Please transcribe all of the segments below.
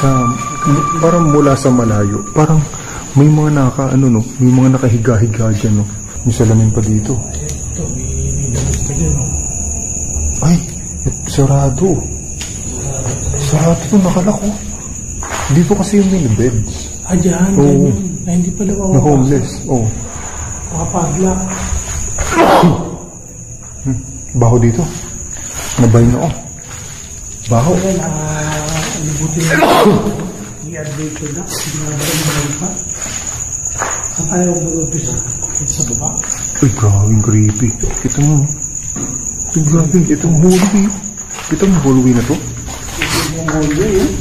sa, parang mula sa malayo. Parang may mga may mga nakahiga-higa dyan, no? May salamin pa dito. Ito, may damit pa dyan, no? Ay, sarado. Sarado ito, nakalako. Dito kasi yung may beds. Dyan, Oo. Na hindi pala Na homeless, oo. Nakapadlock. Baho dito. Nabay na, oh. Baho. Ayan, alibutin na. I-advance ko na. Hindi pa. Saan tayo mag-umpisa? Sa baba? Uy, grabing creepy. Kita mo. Uy, grabe. Itong hallway. Kita mo hallway na to? Yung hallway, eh.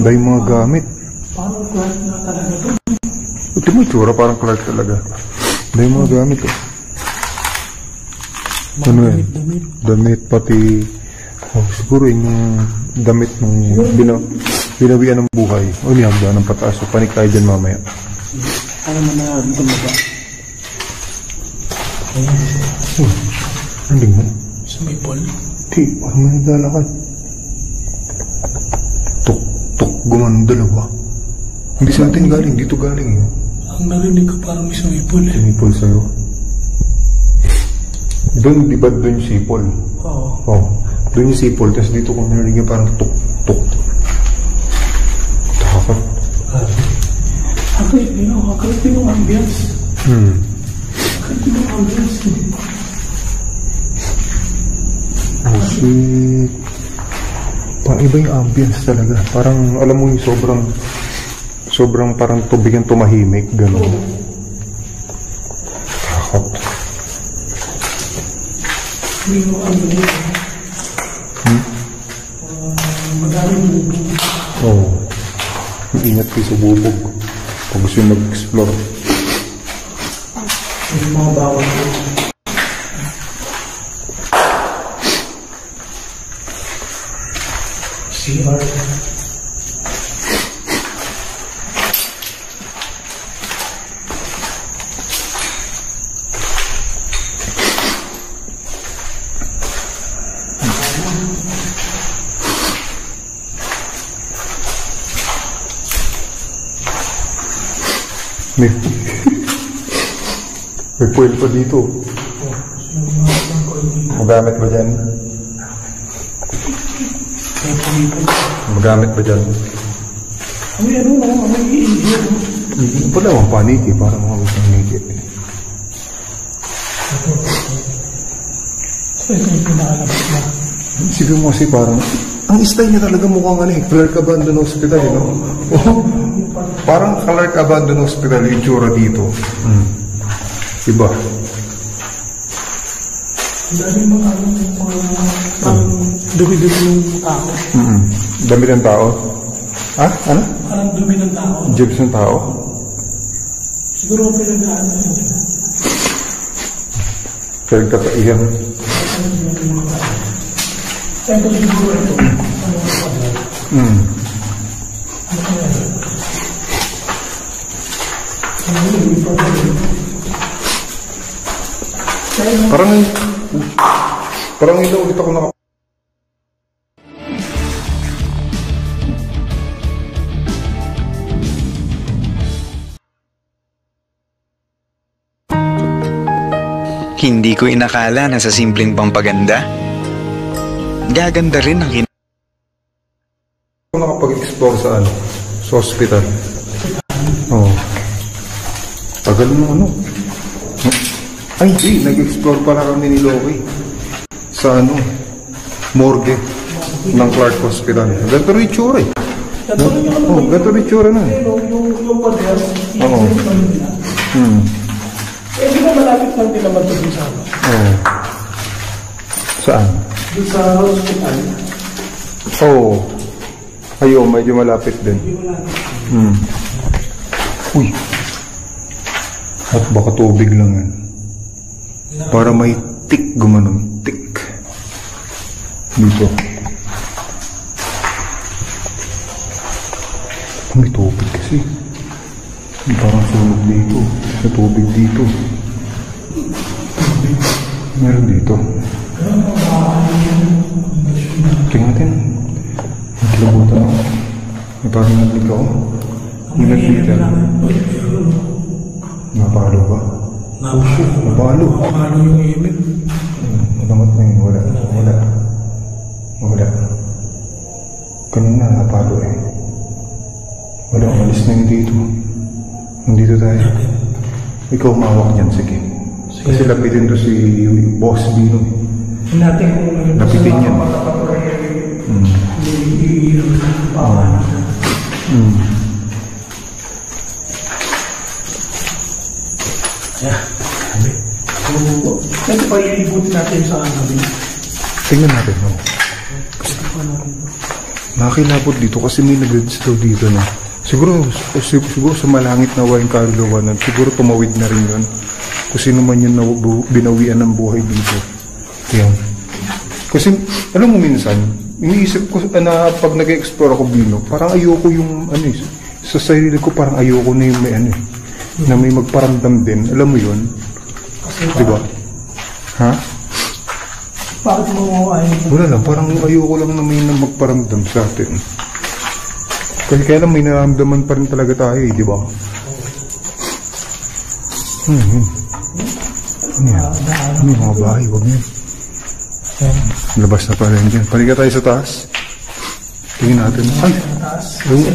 Dahil mga gamit. Parang Clark na talaga to. Ito mo itsura, parang Clark talaga. Dahil mga gamit, oh. Ano yan? Damit, pati... Oh, siguro yung damit ng binawian ng buhay. O niyabda ng pataas. So, panik tayo dyan mamaya. Ano mo na dito mo ba? Anding mo? Sa may pool? Di, parang may naglalakad. Tuk, gumanon dalawa. Hindi sa atin galing, dito galing yun. Ang narinig ko parang may sumipol, eh. Sumipol sa'yo. Doon, di ba doon yung sipol? Oo. Oo. Doon yung sipol, tapos dito kung narinig parang tuk. Takot. Ang creepy ng ambience. Ang creepy ng ambience. Oh, shit. Parang iba yung ambience talaga. Parang, alam mo yung sobrang parang tubigan tumahimik, gano'n. Takot. May mga ambience. Madaming bubog. Oo. Ingat kayo sa bubog. Pag gusto yung mag-explore. May mga bawal ko. CR. May puwel pa dito. Magamit ba dyan? Magamit ba dyan? May ano na, may i-injure. Hindi pa lang ang paniki, parang mga gusto paniki. So ito yung pinakalabas na. Sige mo kasi parang, ang style niya talaga mukhang Clark Abandon Hospital, you know? Parang Clark Abandon Hospital yung tsura dito. Diba? Dami mga dumi-dumi ng tao. Dami ng tao? Ha? Ano? Parang dumi ng tao. Jibs ng tao? Siguro pinag-aan na yun. Pinagtataihan. Ito siguro ito. Parang ito ulit ako naka... Hindi ko inakala na sa simpleng pampaganda, gaganda rin ang nakapag-explore sa sa hospital. Oo. Tagal mo Ay, di, nag-explore pala kami ni Loki sa morgue ng Clark Hospital. Ganito rin yung tsura eh. Ganito rin yung tsura na eh. Yung pader, oo. Eh, di ba malapit lang din naman ito sa ano? Oo. Saan? Doon sa hospital. Oo. Ayaw, medyo malapit din. Uy. At baka tubig lang yan. Para may tik gumanon. Tik. Dito. May tubig kasi. Parang sunog dito. May tubig dito. Meron dito. Tingnan natin. Nabutan ako. May parang naglig ako. May nagbitan. Napalo ba? Napalo. Napalo yung imig. Malamat na yun. Wala. Kanina napalo eh. Wala, umalis na yun dito. Nandito tayo. Ikaw umawak niyan, sige. Kasi lapitin to si Boss Bino. Natin kung lapitin yan. Ito pa iibutin natin sa gabi. Tingnan natin, no? Nakakilapot dito kasi may nag-install dito na. Siguro sa malangit na wine kaluluwanan, siguro tumawid na rin yun. Kung sino man yun na binawian ng buhay dito. Yan. Kasi, alam mo minsan, iniisip ko na pag nag-explore ako Bino, parang ayoko yung, sa sarili ko parang ayoko na yung may na may magparamdam din. Alam mo yun? Diba? Ha? Bakit mo ayaw? Wala lang, parang ayoko lang na may magparamdam sa atin. Kasi kaya lang may nararamdaman pa rin talaga tayo eh, di ba? Ano yung mga bahay, huwag yun. Labas na pa rin dyan. Paliga tayo sa taas. Tingin natin. Ay,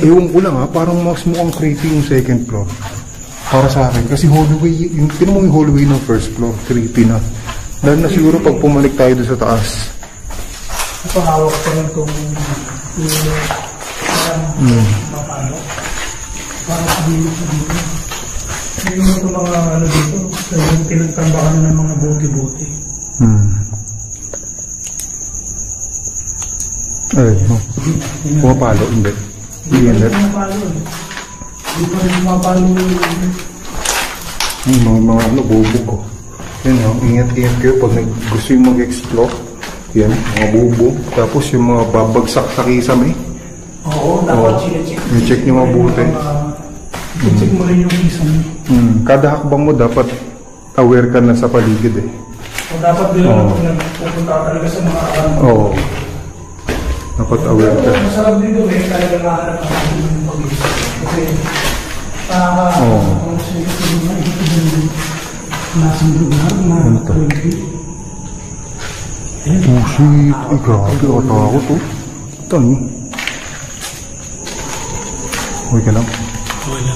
ewan ko lang ha, parang mas mukhang creepy yung second floor. Para sa akin, kasi hallway, yung tinan mo yung hallway ng first floor, creepy na. Dahil na siguro pag pumalik tayo doon sa taas. Napahawak ko lang itong mapano. Parang sabihin sa dito. Yung ito mga dito, yung pinagtambakan ng mga buti-buti. Ay, no. Pumapalo, hindi. Hindi pumapalo eh. Hindi pa rin pumapalo mga bubog ko. Yan o, ingat-ingat kayo pag gusto yung mag-explore. Yan, mga bubog. Tapos yung mga babagsak sa kisame. Oo, dapat check. I-check nyo mabuti. I-check mo rin yung kisame. Kada hakbang mo dapat aware ka na sa paligid eh. O dapat din pag nagpupunta talaga sa mga Oo. Dapat aware ka. Masarap din doon eh, talaga nahanap ang yung pag-isip. Kasi, nasang lugar na 20. Oh shit, ay grabe, katakot oh. Ito niyo. Huwag ka lang. Wala.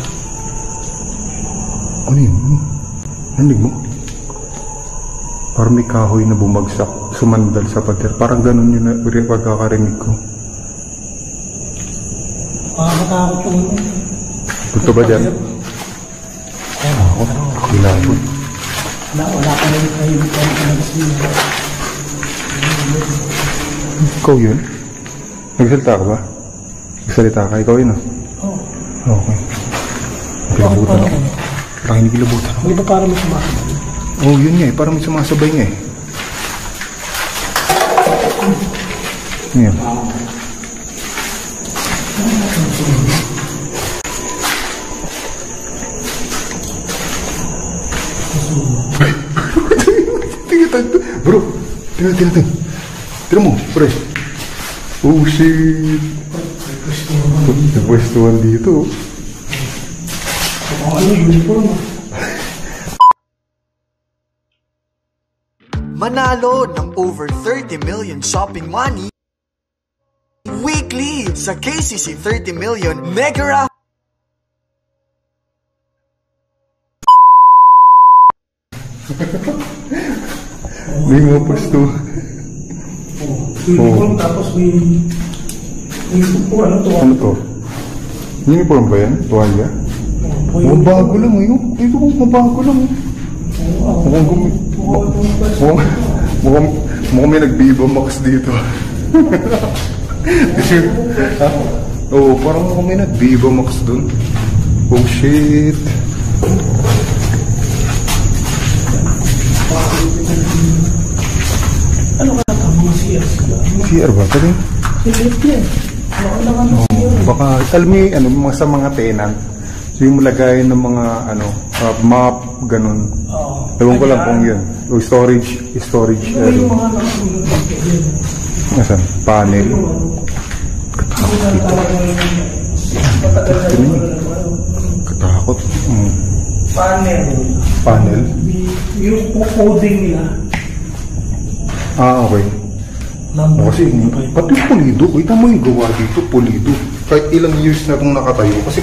Ano yun? Nanig mo? Parang may kahoy na bumagsak, sumandal sa pader. Parang ganun yun na pagkakarinig ko. Makakatakot yung Punto ba dyan? Ako, kakilabot. wala ka rin kayo Ikaw yun? Nagsalita ka ba? Nagsalita ka? Ikaw yun ah? Oo. Okay. Nakilabutan ako. Parang hinigilabutan ako. Hindi ba parang may sumasabay? Oo, yun nga eh. Parang may sumasabay nga eh. Yan. Bro, tingnan mo, pre. Oh shit. Nagpwestuhan dito. Manalo ng over 30 million shopping money weekly sa KCC 30 Million Mega Raffle. May mga pwesto. Uniform tapos may ano to? Ano to? Uniform ba yan? Tuwalya? Mabago lang eh. Ito kung mabago lang eh. Mukhang may nag-Viva Max dito. Oo, parang mukhang may nag-Viva Max dun. Oh shit. Ano ka na mga CR sila? CR ba? Kasi? Silip yan. Baka, alam mo yung mga sa mga tenant. So yung lagayan ng mga map, ganun. Ewan ko lang kung yun. O storage Yung mga nakasunod. Nasaan? Panel. Hindi na talagang matagal na rin Katakot. panel. Panel? Yung coding nila. Okay. Kasi, pati pulido. Kita mo yung gawa dito, pulido. Kahit ilang years na itong nakatayo. Kasi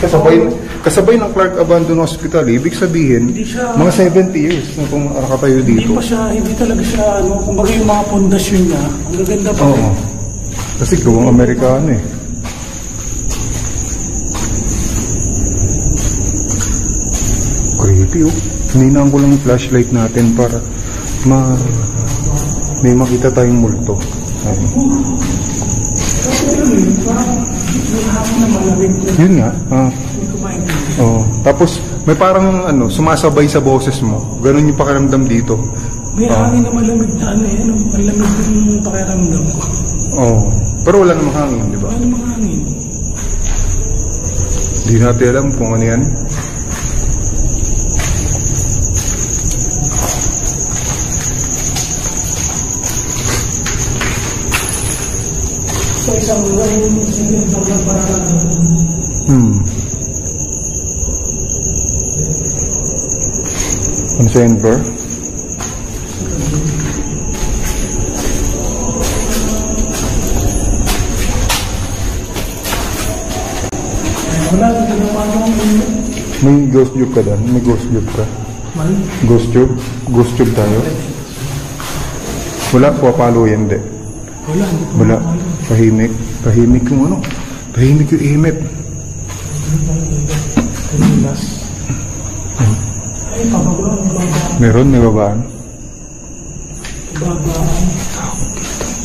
kasabay ng Clark Abandoned Hospital, ibig sabihin, mga 70 years na itong nakatayo dito. Hindi talaga siya, kumbaga yung mga pundasyon niya, ang gaganda pa. Oo. Kasi gawang Amerikano eh. Creepy oh. Hininaan ko lang yung flashlight natin para may makita tayong multo. Ayun. Yun nga. Tapos may parang sumasabay sa boses mo. Ganun yung pakiramdam dito. May hangin na malamig na malamig yung pakiramdam ko. Pero wala namang hangin, di ba? Wala namang hangin. Di natin alam kung ano yan. Sa isang single na parang Ano sa Enver? wala, hindi naman May ghost tube ka doon? May ghost tube ka? Ghost tube? Ghost tube tayo? Wala, papalo yan, di? Wala. Tahimik. Tahimik yung Tahimik yung imip. Meron, may babaan.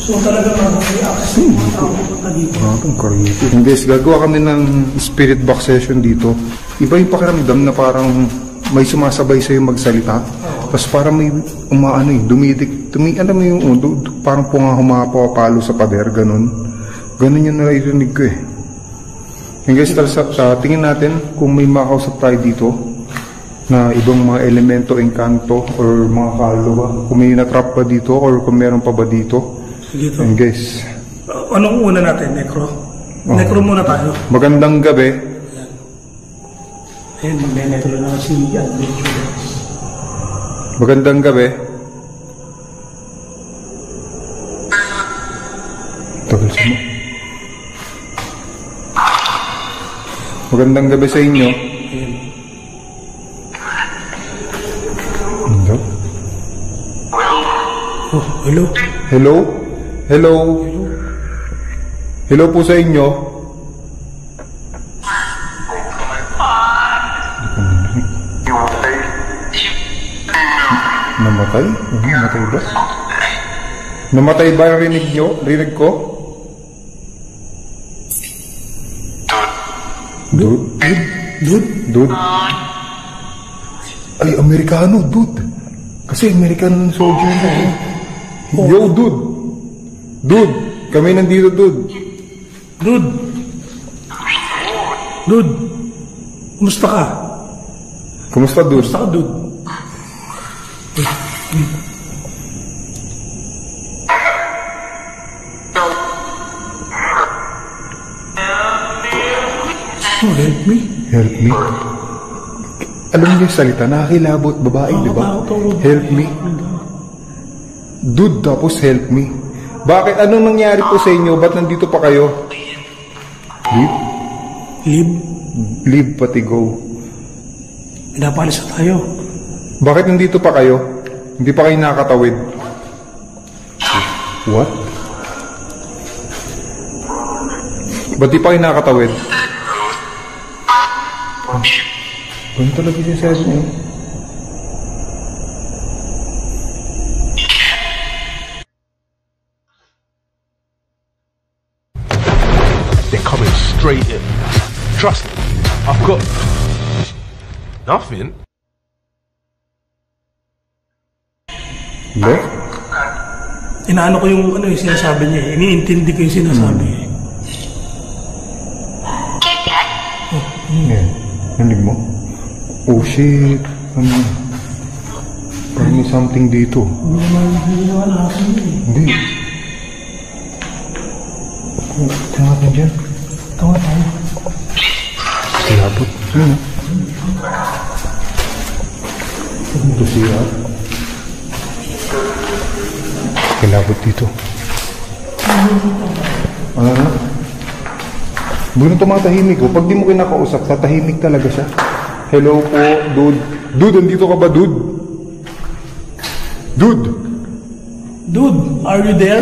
So talaga mag-reaction mga tao pupunta dito. Ang creepy. Guys, gagawa kami ng spirit box session dito. Iba yung pakiramdam na parang may sumasabay sa'yo magsalita. Tapos parang may dumidik. Parang humapapalo sa pader, ganun. Ganun yung naririnig ko eh. And guys, tingin natin kung may makausap tayo dito na ibang mga elemento, engkanto, or mga kaluluwa. Kung may natrap ba dito or kung meron pa ba dito. Dito. And guys, anong una natin? Necro? Necro muna tayo. Magandang gabi. Ayan, magne-necro na si Adventurers. Magandang gabi. Tagal sa mo. Magandang gabi sa inyo. Hello? Oh, hello? Hello? Hello? Hello po sa inyo. Namatay? Namatay ba? Namatay ba ang rinig nyo? Rinig ko? Dude? Dude? Ay, Amerikano, dude. Kasi American soldier na eh. Yo, dude. Dude, kami nandito, dude. Dude. Kumusta ka? Kumusta, dude? Kumusta ka, dude? Oh, help me. Help me? Alam niyo yung salita, nakakilabot, babae, di ba? Help me. Dude, tapos help me. Bakit? Anong nangyari po sa inyo? Ba't nandito pa kayo? Leave? Leave pati go. Pinapalis na tayo. Bakit nandito pa kayo? Hindi pa kayo nakakatawid? What? Ba't di pa kayo nakakatawid? Ganun talaga siya sabi niyo. They're coming straight in. Trust me, I've got nothing. Left? Inaano ko yung sinasabi niya. Iniintindi ko yung sinasabi. Yeah. Nanig mo? Oh shit. Parang may something dito. Hindi naman natin eh. Hindi. Tingnan natin dyan. Malabot dito. Ano na? Buno tumatahimik ko. Pag di mo kinakausap, tatahimik talaga siya. Hello po, dude. Dude, andito ka ba, dude? Dude! Dude, are you there?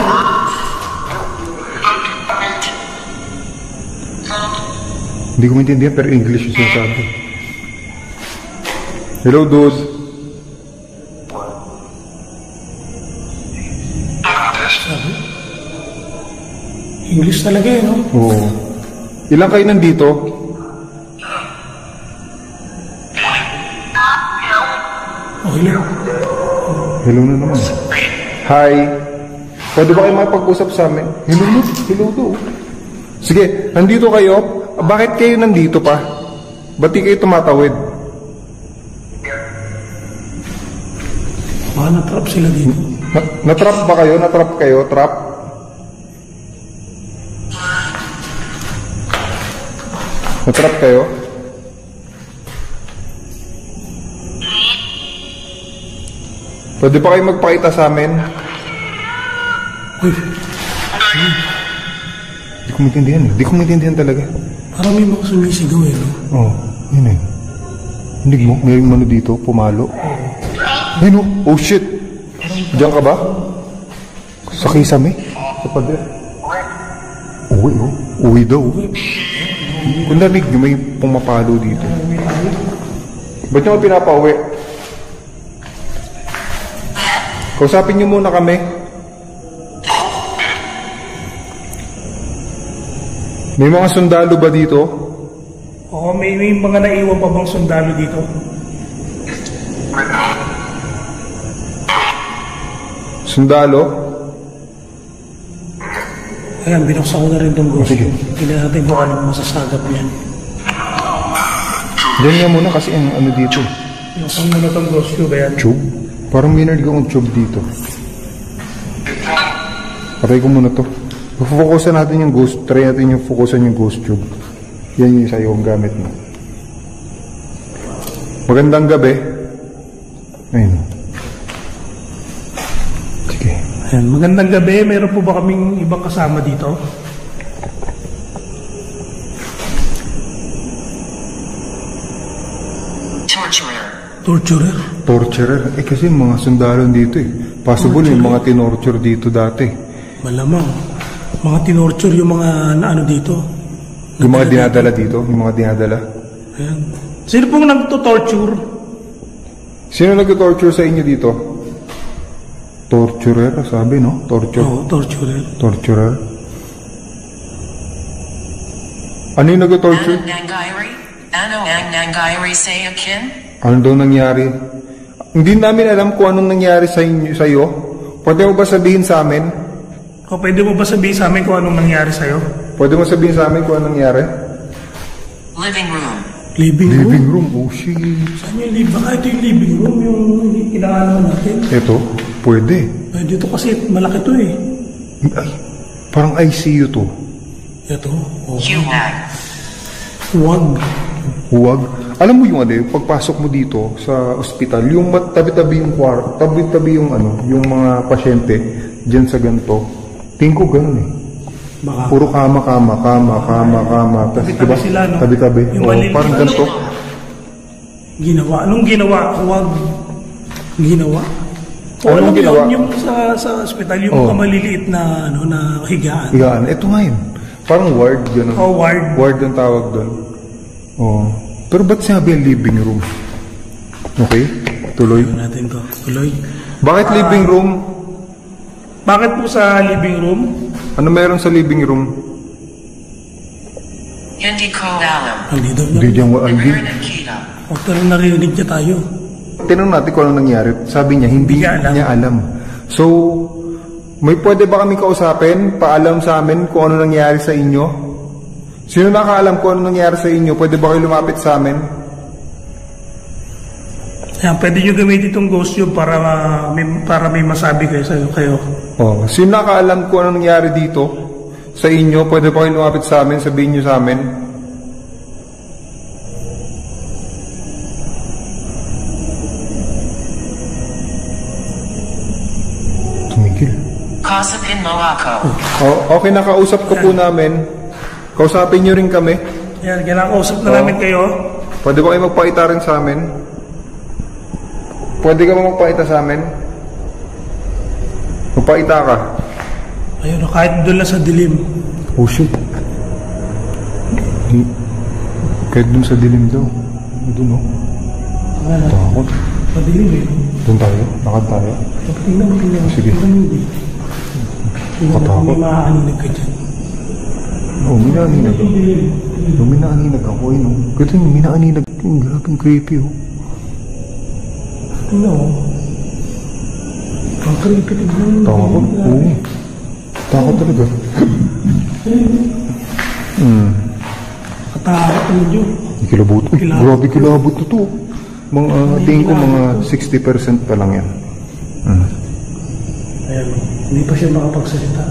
Hindi ko maintindihan pero English yung sinasabi. Hello, dude. English talaga eh, no? Oo. Ilang kayo nandito? Oh, hello. Hello na naman. Hi. Pwede ba kayo makipag-usap sa amin? Hello mo. Hello do. Sige, nandito kayo. Bakit kayo nandito pa? Ba't di kayo tumatawid? Baka na-trap sila dito. Natrap ba kayo? Natrap kayo? Trap? Natrap kayo? Pwede pa kayo magpakita sa amin? Uy, Hindi ko maintindihan eh. Hindi ko maintindihan talaga. parang may mga sumisigaw eh, no? Oo, yun eh. Hindi mo, mayroong mano dito, pumalo. Ay no, oh shit. Diyan ka ba? Sa kisame? Sa pader? Uwi oh. Uwi daw. Kung lamig nyo, may pumapalo dito. Ba't nyo pinapauwi? Kausapin nyo muna kami. May mga sundalo ba dito? Oo, may mga naiwan pa bang sundalo dito? Sundalo? Ayan, binuksan ko na rin itong ghost. Sige. Tingnan natin kung anong masasagap niyan. Diyan nga muna kasi ang ano dito. Binuksan mo na itong ghost tube, ayan. Tube? Parang may narinig akong tube dito. Patay ko muna to. Focusan natin yung ghost. Try natin yung focusan yung ghost tube. Yan yung isa yung gamit mo. Magandang gabi. Ayun. Sige. Ayan, magandang gabi. Meron po ba kaming ibang kasama dito? Torturer? Torturer? Eh kasi mga sundalo dito eh. Possible yung mga tinorture dito dati. Malamang. Mga tinorture yung mga naano dito. Yung mga dinadala dito. Yung mga dinadala. Ayan. Sino pong nagto-torture? Sino nag-torture sa inyo dito? Torturer, sabi no? Torture. Oo, torturer. Torturer. Ano yung nag-torture? Ano ang nangyari sa akin? Ano daw nangyari? Hindi namin alam kung anong nangyari sa inyo, sa'yo. Pwede mo ba sabihin sa amin? O pwede mo ba sabihin sa amin kung anong nangyari sa'yo? Pwede mo sabihin sa amin kung anong nangyari? Living room. Living room? Living room? Oh shit. Saan yung living? Baka ito yung living room, yung kinakaano natin. Ito? Pwede. Eh, dito kasi malaki to eh. Ay, parang ICU to. Ito. Oh. Huwag. Huwag. Huwag. Alam mo yung ano, pagpasok mo dito sa ospital, yung tabi-tabi yung tabi-tabi yung ano, yung mga pasyente diyan sa ganito. Tingin ko ganun eh. Baka. Puro kama. Tapos Tabi-tabi diba? sila, no? Tabi-tabi. Yung Oh, maliliit parang na ganito. Ginawa. Anong ginawa? Huwag. Ginawa? O Anong alam mo ginawa? yun, yung sa ospital, yung Oh. mga maliliit na, ano, na higaan. Yan, ito nga yun. Parang ward, gano'n. Oh, ward. Ward ang tawag doon. Oh. Pero ba't sinabi ang living room? Okay, tuloy. Tignan natin to. Tuloy. Bakit living room? Bakit po sa living room? Ano meron sa living room? Hindi ko alam. Hindi daw Hindi niya. dyan wala. Naghahanap kita. O, pero narinig niya tayo. Tinanong natin kung ano nangyari. Sabi niya, hindi niya alam. So, may pwede ba kami kausapin? Paalam sa amin kung ano nangyari sa inyo? Sino nakaalam kung ano nangyari sa inyo? Pwede ba kayo lumapit sa amin? Ayan, pwede nyo gamitin itong ghost tube para may masabi kayo. Oh, sino nakaalam kung ano nangyari dito sa inyo? Pwede ba kayo lumapit sa amin? Sabihin niyo sa amin. Tumigil. Kasapin mo ako. Okay, nakausap ko po namin. Kausapin nyo rin kami. Yan, kinakausap na namin kayo. Pwede ba kayo magpakita rin sa amin? Pwede ka ba magpakita sa amin? Magpakita ka. Ayun, kahit doon lang sa dilim. Oh shit. Kahit dun sa dilim daw. Doon oh. Takot. Madilim eh. Doon tayo? Lakad tayo? Tingnan mo. Sige. Katakot. May maaaninag ka dyan. Oo, minaaninag ako. Minaaninag ako eh, no? Kasi minaaninag. Grabing creepy, oh. Tingnan mo. Ang creepy. Takot. Oo. Takot talaga. Katakot mo dyan. Kilabot. Uy, grabe kilabot na to. Tingin ko mga 60% pa lang yan. Ayan, hindi pa siya makapagsalita.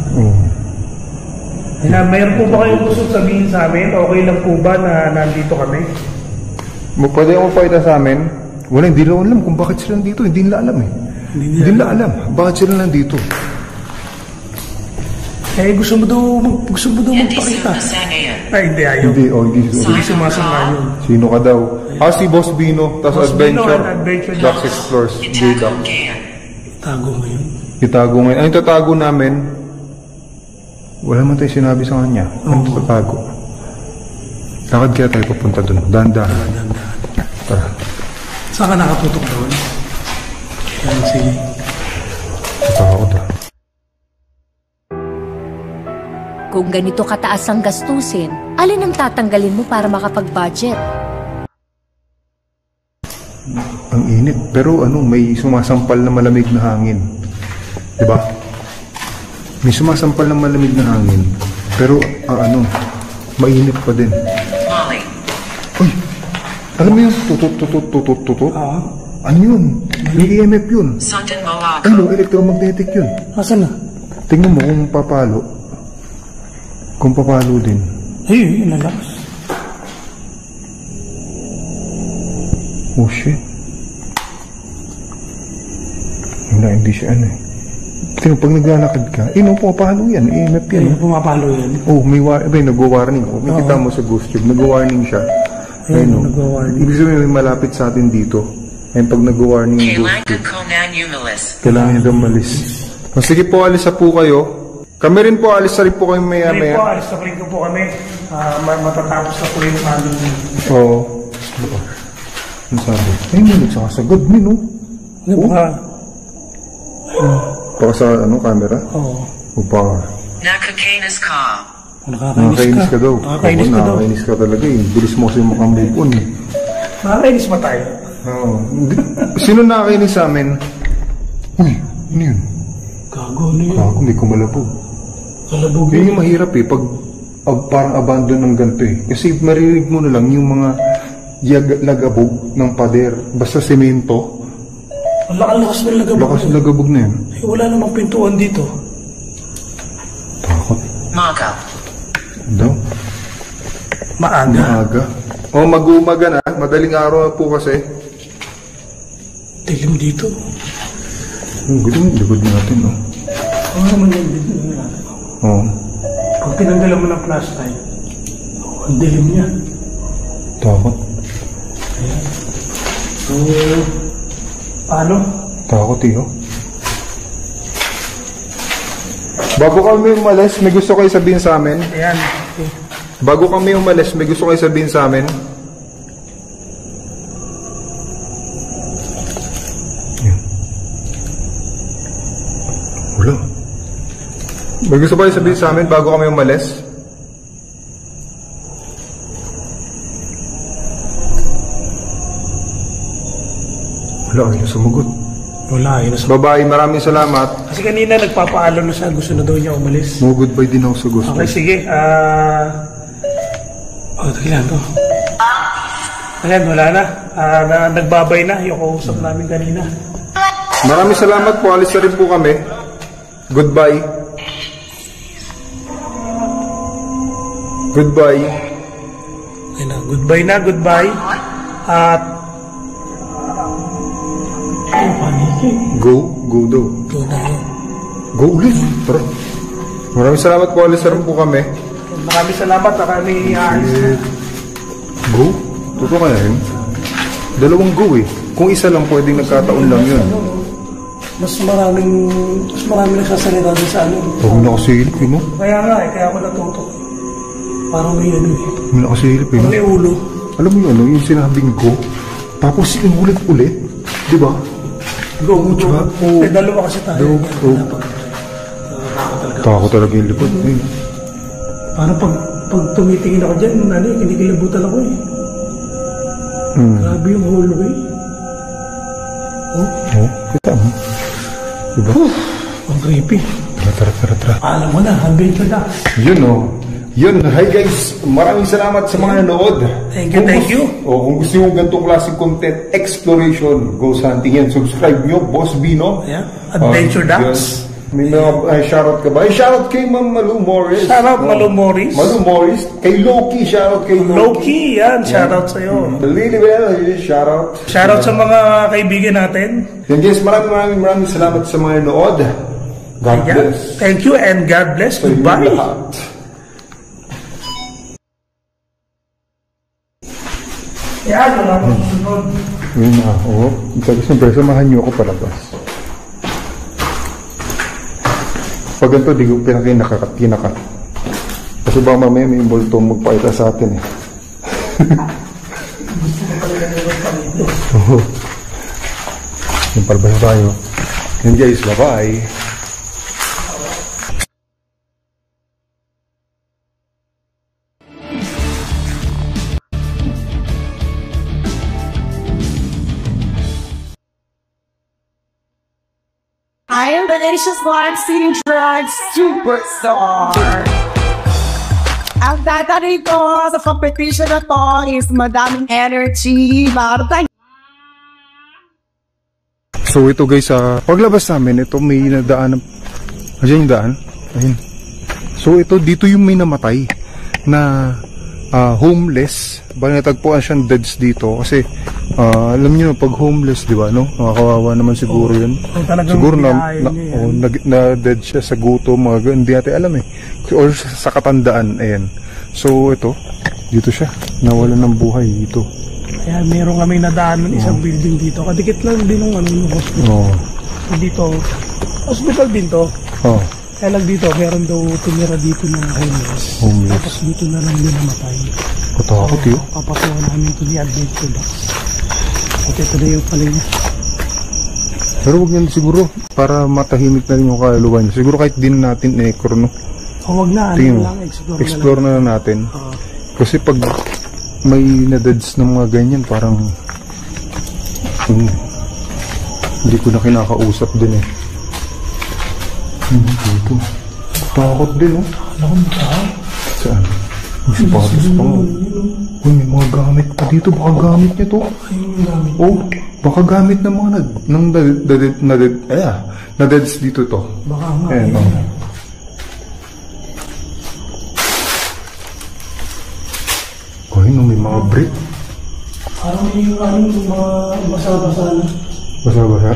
Mayroon po ba kayong gusto sabihin sa amin? Okay lang po ba na nandito kami? Pwede mo pakita sa amin? Wala, hindi lang alam kung bakit sila nandito. Hindi nila alam eh. Hindi nila alam. Bakit sila nandito? Eh, gusto mo daw Hindi magpakita. sumasangayon. Ay, hindi ayaw. Hindi. Hindi sumasangayon. Sino ka daw? Si Boss Bino. Tapos Boss Bino Adventure. at Adventure Ducks Explores. Itago kaya. Tago mo yun. Itago ngayon. Ano tatago namin? Wala man tayo sinabi sa kanya. Ano tatago? Lakad kaya tayo papunta doon. Dahan-dahan. Tara. Saan ka nakatutok doon? Yan, sige. Tatakot ah. Kung ganito kataas ang gastusin, alin ang tatanggalin mo para makapag-budget? Ang init. Pero may sumasampal na malamig na hangin. Diba? May sumasampal na malamig na hangin. Pero mainit pa din. Molly. Uy! Alam mo yun? Tutut. Ah, Ano yun? May EMF yun. Sundin mo ako. Electromagnetic yun. asan na? Tingnan mo kung papalo. Kung papalo din. Ay, inalakas. Oh shit. Hindi siya Tingnan, pag naglalakad ka, pumapalo yan. EMF yan. Ay, pumapalo yan. Oh, may nag-warning. May kita mo sa ghost tube. Nag-warning siya. Ayun, nag-warning. Ibig sabihin may malapit sa atin dito. Ayun, pag nag-warning yung ghost Kailangan tube, ko na umalis. kailangan niya daw malis. Sige po, alis na po kayo. Kami rin po, alis na rin po kayo Kami po, maya-maya. alis na rin po kami. Matatapos na po yung aming... Oo. Ano ba? Ano sabi? Ay, may nagsakasagad min, no? Ano ba? Baka sa, camera? Oo. O baka, Nakakainis ka. nakakainis ka daw. Nakakainis Oo, ka daw. nakakainis ka talaga eh. Bilis mo kasi makamove on eh. Nakakainis ba tayo? Oo. Sino nakakainis sa amin? Uy, ano yun? Gago, ano yun? Ako, may kumalabog. Kalabog Yun yung mahirap eh, pag parang abandon ng ganito eh. Kasi maririnig mo na lang yung mga lagabog ng pader. Basta semento. Ang lakas ng lagabog. Lakas ng lagabog na yun. Eh, wala namang pintuan dito. Takot. Maga. Daw. Maaga. Maaga. Mag-uumaga na. Madaling araw na po kasi. Dilim dito. Likod natin, no? Oo naman yan dito. Oo. Pag tinanggalan mo ng flashlight, ang dilim niya. Takot. So, paano? Takot, iyo. Bago kami umalis, may gusto kayo sabihin sa amin. Ayan. Okay. Bago kami umalis, may gusto kayo sabihin sa amin. Yan. Wala. May gusto kayo sabihin sa amin bago kami umalis. Wala, ayaw sumagot. Wala, yun. Babae, maraming salamat. Kasi kanina nagpapaalo na siya. Gusto na daw niya umalis. Mo goodbye din ako sa gusto. Okay, sige. Tignan to. Ayan, wala na. Nagbabay na yung kausap namin kanina. Maraming salamat po. Alis na rin po kami. Goodbye. Goodbye. Ayan na, goodbye. At Go daw. go na yun. Go ulit. Tara. Maraming salamat po. Alis na rin po kami. Maraming salamat na kami aalis. Go? Totoo kaya yun? Dalawang go eh. Kung isa lang pwedeng nagkataon lang yun. Mas maraming nagsasalita din sa ano. Huwag mo nakasilip eh, no? Kaya nga eh, kaya ako natuto. Parang may ano eh. Huwag mo nakasilip eh, no? May ulo. Alam mo yun, ano, yung sinabing go, tapos inulit-ulit, di ba? Go, diba? Eh, dalawa kasi tayo. Takot talaga yung likod. Parang pag tumitingin ako dyan, kinikilabutan ako eh. Grabe yung hallway. Kita mo. Diba? Ang creepy. Tara. Alam mo na, adventure na. Yun o. Yun, hi guys. Maraming salamat sa mga nanood. Thank you. Kung gusto nyo ganitong klaseng content, exploration, ghost hunting yan. Subscribe nyo, Boss Bino. Yeah. Adventure Ducks. May mga shoutout ka ba? Shoutout kay Ma'am Malu Morris. Shoutout Malu Morris. Malu Morris. Kay Loki, shoutout kay Loki. Loki, yan. Shoutout sa'yo. Lilibel, shoutout. Shoutout sa mga kaibigan natin. Yan guys, maraming salamat sa mga nanood. God bless. Thank you and God bless. Goodbye. Yan, wala akong susunod. Yun na, oo. Siyempre, samahan nyo ako palabas. Pag ganito, di ko pinaka. Kasi baka mamaya may multo magpakita sa atin eh. Oo. Yung palabas tayo. Yan guys, bye-bye. I am Delicious Live City Drag Superstar. Ang tatari ko sa competition na to is madaming energy. So ito guys, paglabas namin, ito may nadaan. Ayan yung daan. Ayun. So ito, dito yung may namatay na homeless. Bali natagpuan siyang deads dito kasi alam niyo pag homeless, di ba, no? Nakakawawa naman siguro 'yun. Siguro na dead siya sa gutom, mga hindi natin alam eh. Or sa katandaan, ayan. So ito, dito siya, nawalan ng buhay dito. Kaya meron kami nadaan ng isang building dito. Kadikit lang din ng hospital. Dito, hospital din to. Kaya lang dito, meron daw tumira dito ng homeless. Tapos dito na lang din namatay. Katakot yun. Papasuhan namin ito ni Adventure Ducks. At ito na yung pala niya. Pero huwag yan siguro, para matahimik na rin yung kaluluwa niya. Siguro kahit din natin i-explore, no? Huwag na, explore na natin. Kasi pag may nadeds ng mga ganyan, parang hindi ko na kinakausap din eh. Dito. Takot din, oh. Saan? May sapatos pa nga. Uy, may mga gamit pa dito. Baka gamit niya to. Oh, baka gamit ng mga nadeds dito to. Baka nga. Ayan, oh. Kuhin, may mga brick. Parang may mga basa-basa na. Basa-basa?